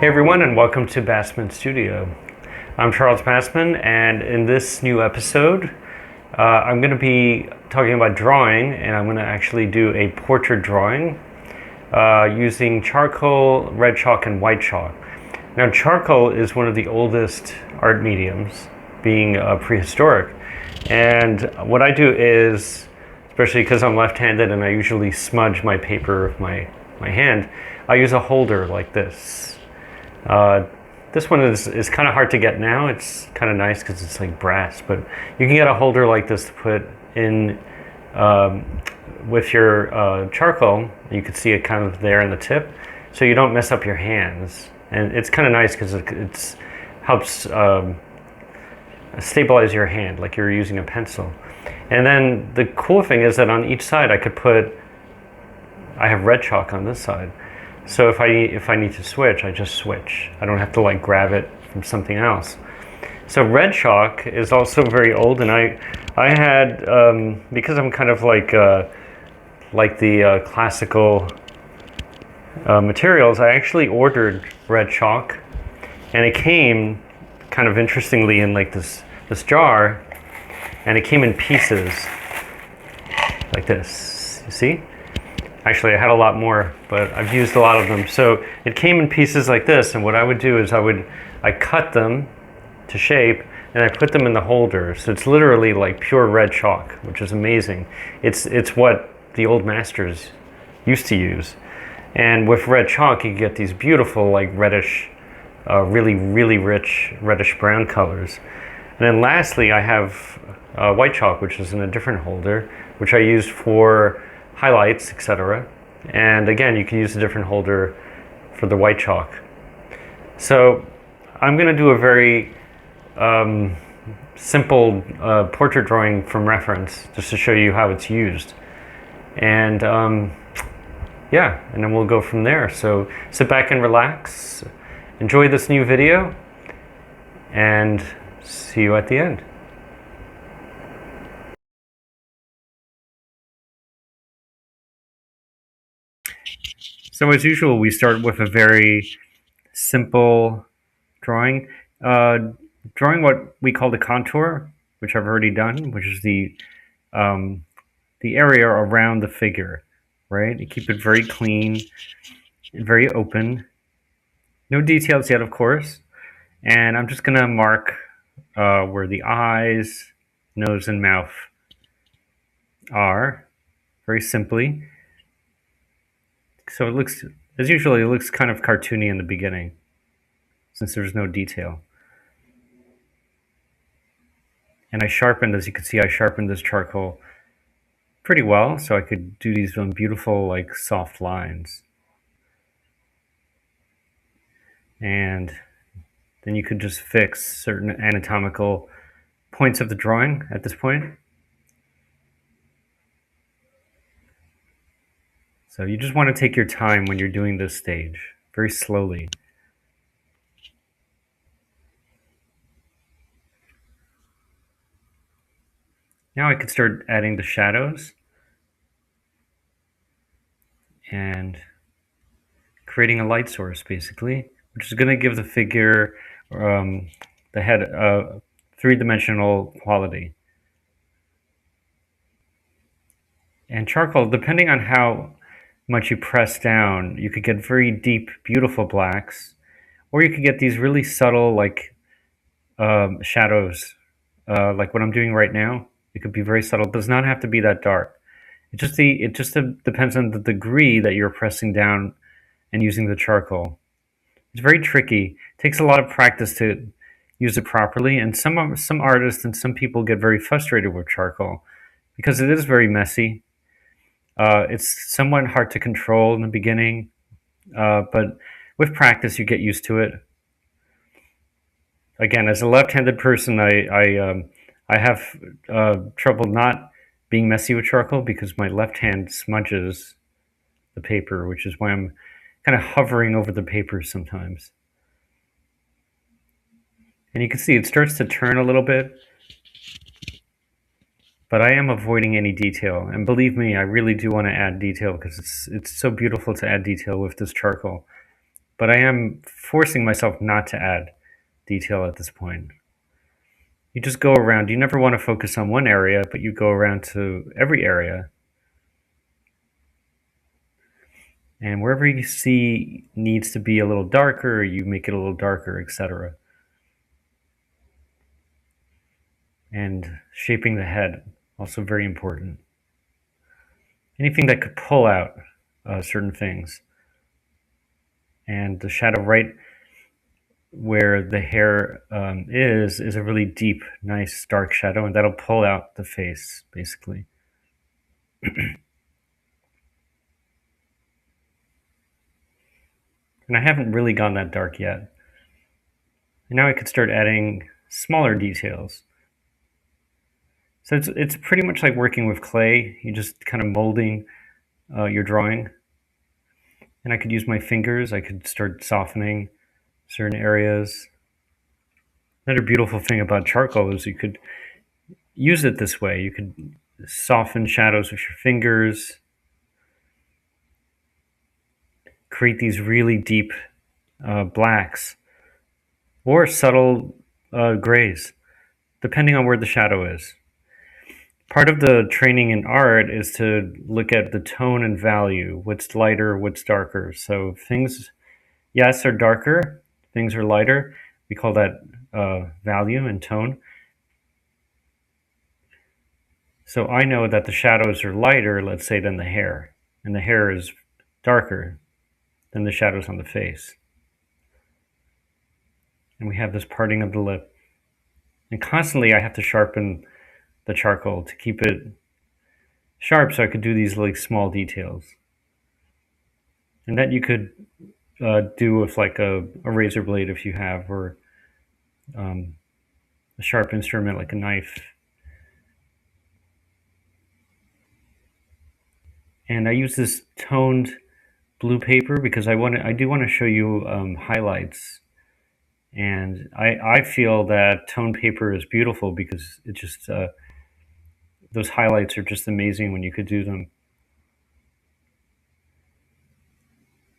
Hey everyone, and welcome to Bassman Studio. I'm Charles Bassman, and in this new episode, I'm going to be talking about drawing, and I'm going to actually do a portrait drawing using charcoal, red chalk, and white chalk. Now, charcoal is one of the oldest art mediums, being prehistoric, and what I do is, especially because I'm left-handed and I usually smudge my paper with my hand, I use a holder like this. This one is kind of hard to get now. It's kind of nice because it's like brass, but you can get a holder like this to put in with your charcoal. You can see it kind of there in the tip, so you don't mess up your hands. And it's kind of nice because it helps stabilize your hand like you're using a pencil. And then the cool thing is that on each side I have red chalk on this side. So if I need to switch, I just switch. I don't have to like grab it from something else. So red chalk is also very old, and I had because I'm kind of like the classical materials. I actually ordered red chalk, and it came kind of interestingly in like this jar, and it came in pieces like this. You see? Actually, I had a lot more, but I've used a lot of them. So it came in pieces like this, and what I would do is I cut them to shape, and I put them in the holder. So it's literally like pure red chalk, which is amazing. It's what the old masters used to use. And with red chalk, you get these beautiful like reddish, really rich reddish brown colors. And then lastly, I have white chalk, which is in a different holder, which I used for highlights, etc. And again, you can use a different holder for the white chalk. So I'm going to do a very simple portrait drawing from reference, just to show you how it's used. And yeah, and then we'll go from there. So sit back and relax, enjoy this new video, and see you at the end. So as usual, we start with a very simple drawing. Drawing what we call the contour, which I've already done, which is the area around the figure, right? You keep it very clean and very open. No details yet, of course. And I'm just gonna mark where the eyes, nose, and mouth are, very simply. So it looks, as usual, it looks kind of cartoony in the beginning, since there's no detail. And I sharpened, as you can see, I sharpened this charcoal pretty well, so I could do these beautiful, like, soft lines. And then you could just fix certain anatomical points of the drawing at this point. So you just want to take your time when you're doing this stage, very slowly. Now I could start adding the shadows and creating a light source, basically, which is going to give the figure, the head, a three-dimensional quality. And charcoal, depending on how much you press down, you could get very deep, beautiful blacks, or you could get these really subtle, like shadows, like what I'm doing right now. It could be very subtle. It does not have to be that dark. It just depends on the degree that you're pressing down and using the charcoal. It's very tricky. It takes a lot of practice to use it properly, and some artists and some people get very frustrated with charcoal because it is very messy. It's somewhat hard to control in the beginning, but with practice, you get used to it. Again, as a left-handed person, I have trouble not being messy with charcoal because my left hand smudges the paper, which is why I'm kind of hovering over the paper sometimes. And you can see it starts to turn a little bit, but I am avoiding any detail. And believe me, I really do want to add detail because it's so beautiful to add detail with this charcoal. but I am forcing myself not to add detail at this point. You just go around. You never want to focus on one area, but you go around to every area. And wherever you see needs to be a little darker, you make it a little darker, etc. And shaping the head, also very important. Anything that could pull out certain things. And the shadow right where the hair is a really deep, nice, dark shadow, and that'll pull out the face, basically. And I haven't really gone that dark yet. And now I could start adding smaller details. So it's pretty much like working with clay. You just kind of molding your drawing. And I could use my fingers. I could start softening certain areas. Another beautiful thing about charcoal is you could use it this way. You could soften shadows with your fingers, create these really deep blacks or subtle grays, depending on where the shadow is. Part of the training in art is to look at the tone and value, what's lighter, what's darker. So things, yes, are darker, things are lighter. We call that value and tone. So I know that the shadows are lighter, let's say, than the hair, and the hair is darker than the shadows on the face. And we have this parting of the lip. And constantly I have to sharpen the charcoal to keep it sharp so I could do these like small details. And that you could do with like a razor blade if you have, or um, a sharp instrument like a knife. And I use this toned blue paper because I do want to show you highlights. And I feel that toned paper is beautiful because it just those highlights are just amazing when you could do them.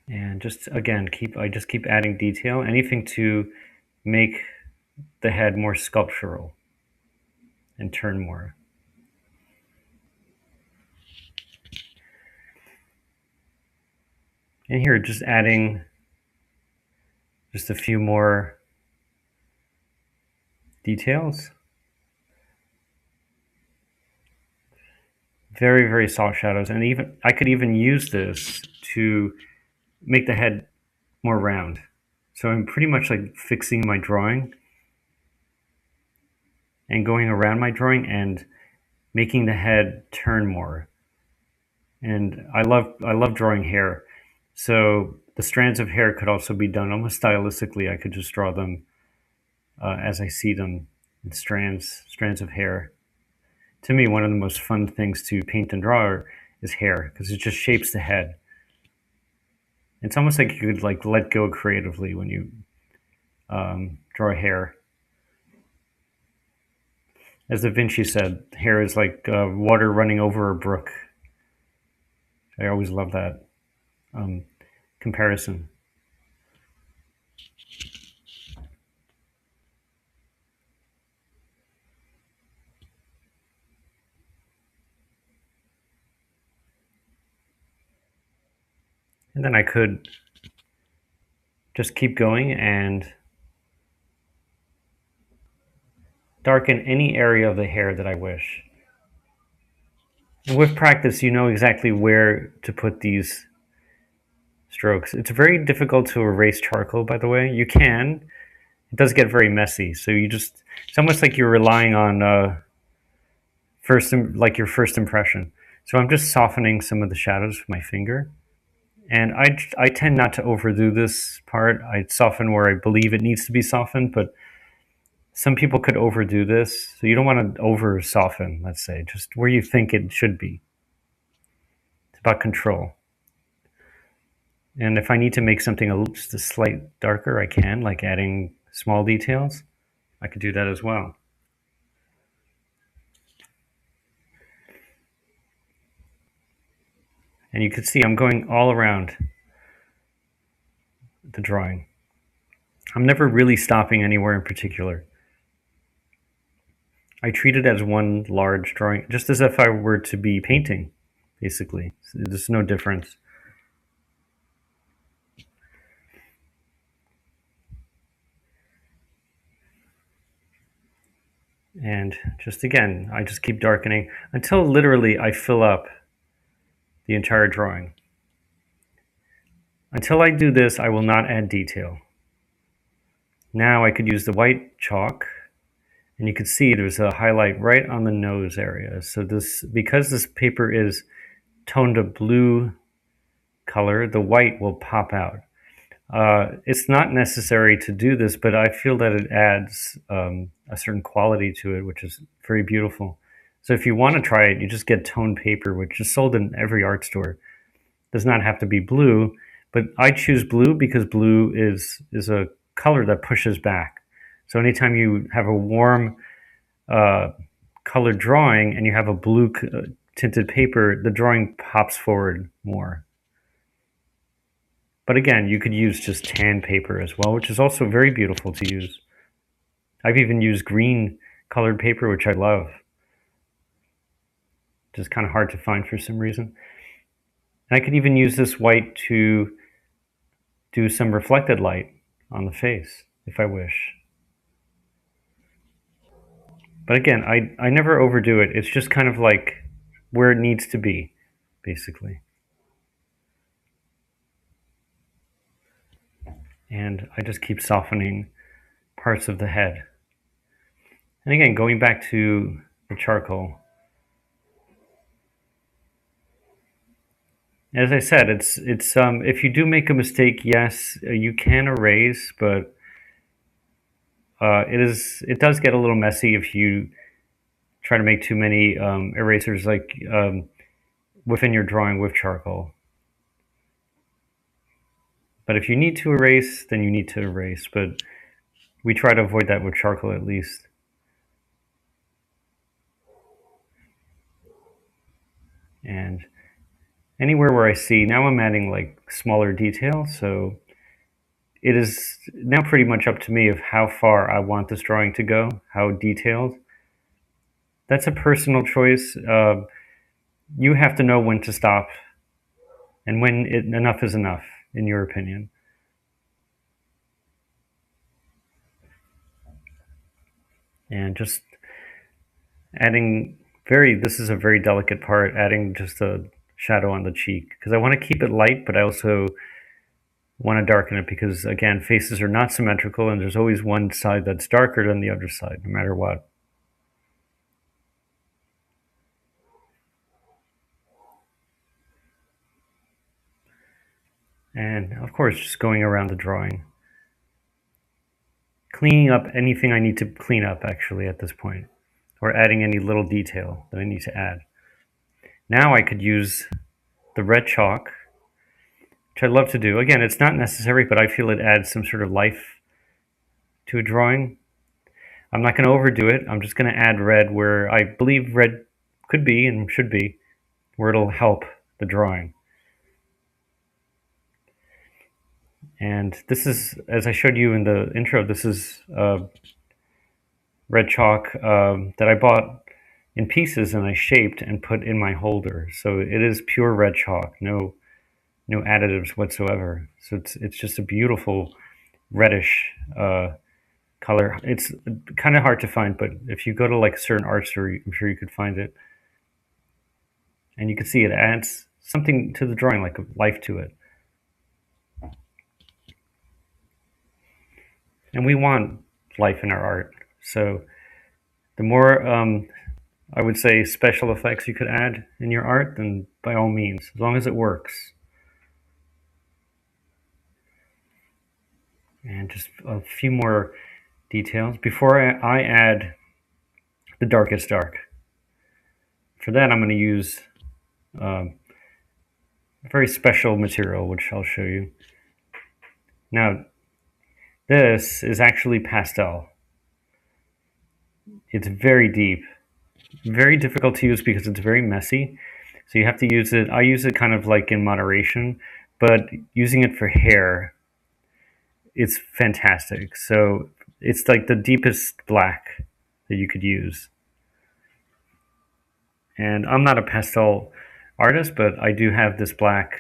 And just again, I just keep adding detail, anything to make the head more sculptural and turn more. And here, just adding just a few more details. Very, very soft shadows. And even I could even use this to make the head more round. So I'm pretty much like fixing my drawing and going around my drawing and making the head turn more. And I love drawing hair. So the strands of hair could also be done almost stylistically. I could just draw them as I see them in strands of hair. To me, one of the most fun things to paint and draw is hair because it just shapes the head. It's almost like you could like let go creatively when you draw hair. As Da Vinci said, hair is like water running over a brook. I always love that comparison. And then I could just keep going and darken any area of the hair that I wish. And with practice, you know exactly where to put these strokes. It's very difficult to erase charcoal, by the way. You can. It does get very messy. So it's almost like you're relying on like your first impression. So I'm just softening some of the shadows with my finger. And I tend not to overdo this part. I soften where I believe it needs to be softened, but some people could overdo this. So you don't want to over soften, let's say, just where you think it should be. It's about control. And if I need to make something just a slight darker, I can, like adding small details. I could do that as well. And you can see I'm going all around the drawing. I'm never really stopping anywhere in particular. I treat it as one large drawing, just as if I were to be painting, basically. There's no difference. And just again, I just keep darkening until literally I fill up the entire drawing. Until I do this, I will not add detail. Now I could use the white chalk, and you can see there's a highlight right on the nose area. So this, because this paper is toned a blue color, the white will pop out. It's not necessary to do this, but I feel that it adds a certain quality to it, which is very beautiful. So if you want to try it, you just get toned paper, which is sold in every art store. It does not have to be blue, but I choose blue because blue is a color that pushes back. So anytime you have a warm colored drawing and you have a blue tinted paper, the drawing pops forward more. But again, you could use just tan paper as well, which is also very beautiful to use. I've even used green colored paper, which I love. Just kind of hard to find for some reason. And I could even use this white to do some reflected light on the face, if I wish. But again, I never overdo it. It's just kind of like where it needs to be, basically. And I just keep softening parts of the head. And again, going back to the charcoal, as I said, it's if you do make a mistake, yes, you can erase, but it does get a little messy if you try to make too many erasers like within your drawing with charcoal. But if you need to erase, then you need to erase. But we try to avoid that with charcoal at least. And anywhere where I see, now I'm adding like smaller detail, so it is now pretty much up to me of how far I want this drawing to go, how detailed. That's a personal choice. You have to know when to stop and when enough is enough, in your opinion. And just adding this is a very delicate part, adding just a shadow on the cheek, because I want to keep it light, but I also want to darken it because, again, faces are not symmetrical and there's always one side that's darker than the other side, no matter what. And of course, just going around the drawing. Cleaning up anything I need to clean up, actually, at this point, or adding any little detail that I need to add. Now I could use the red chalk, which I love to do. Again, it's not necessary, but I feel it adds some sort of life to a drawing. I'm not going to overdo it. I'm just going to add red where I believe red could be and should be, where it'll help the drawing. And this is, as I showed you in the intro, this is red chalk that I bought in pieces and I shaped and put in my holder. So it is pure red chalk, no additives whatsoever. So it's just a beautiful reddish color. It's kind of hard to find, but if you go to like a certain art store, I'm sure you could find it. And you can see it adds something to the drawing, like a life to it. And we want life in our art. So the more, I would say, special effects you could add in your art, then by all means, as long as it works. And just a few more details before I add the darkest dark. For that, I'm going to use a very special material, which I'll show you. Now, this is actually pastel. It's very deep, very difficult to use because it's very messy. So you have to use it. I use it kind of like in moderation, but using it for hair it's fantastic. So it's like the deepest black that you could use. And I'm not a pastel artist, but I do have this black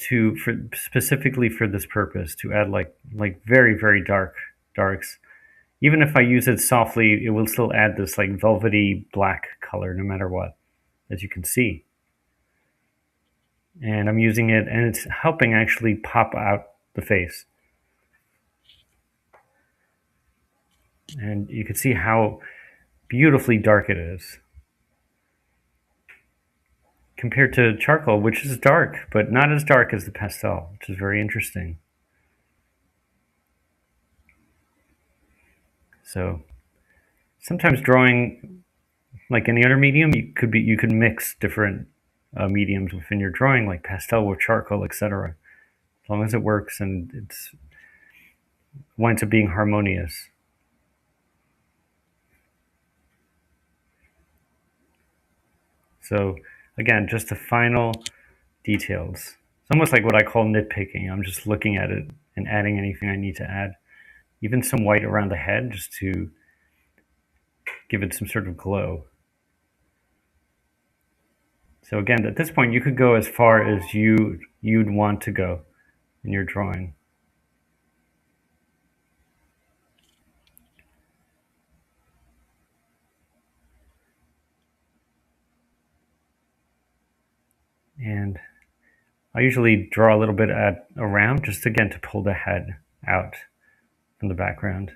for specifically for this purpose, to add like very very dark darks. Even if I use it softly, it will still add this like velvety black color no matter what, as you can see. And I'm using it, and it's helping actually pop out the face. And you can see how beautifully dark it is compared to charcoal, which is dark, but not as dark as the pastel, which is very interesting. So sometimes drawing, like any other medium, you could mix different mediums within your drawing, like pastel with charcoal, etc. As long as it works and it's winds up being harmonious. So again, just the final details. It's almost like what I call nitpicking. I'm just looking at it and adding anything I need to add. Even some white around the head, just to give it some sort of glow. So again, at this point, you could go as far as you'd want to go in your drawing. And I usually draw a little bit around, just again to pull the head out from the background.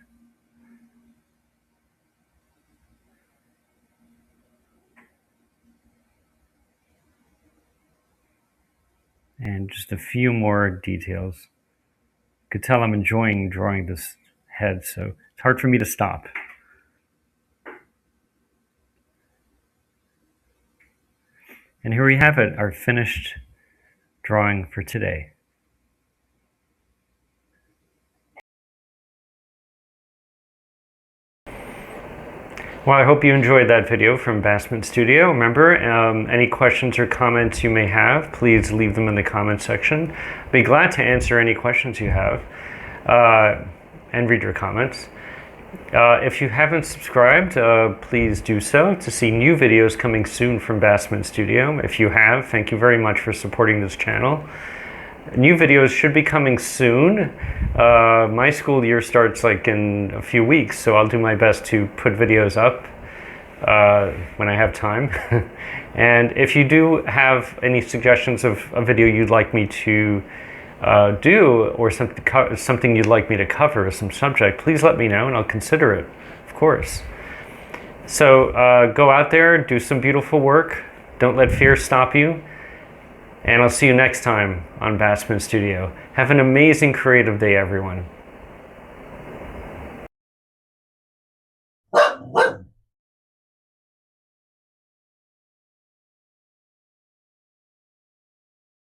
And just a few more details. You could tell I'm enjoying drawing this head, so it's hard for me to stop. And here we have it, our finished drawing for today. Well, I hope you enjoyed that video from Bassman Studio. Remember, any questions or comments you may have, please leave them in the comment section. I'd be glad to answer any questions you have and read your comments. If you haven't subscribed, please do so to see new videos coming soon from Bassman Studio. If you have, thank you very much for supporting this channel. New videos should be coming soon. My school year starts like in a few weeks, so I'll do my best to put videos up when I have time. And if you do have any suggestions of a video you'd like me to do, or something you'd like me to cover, some subject, please let me know and I'll consider it, of course. So go out there, do some beautiful work. Don't let fear stop you. And I'll see you next time on Bassman Studio. Have an amazing creative day, everyone.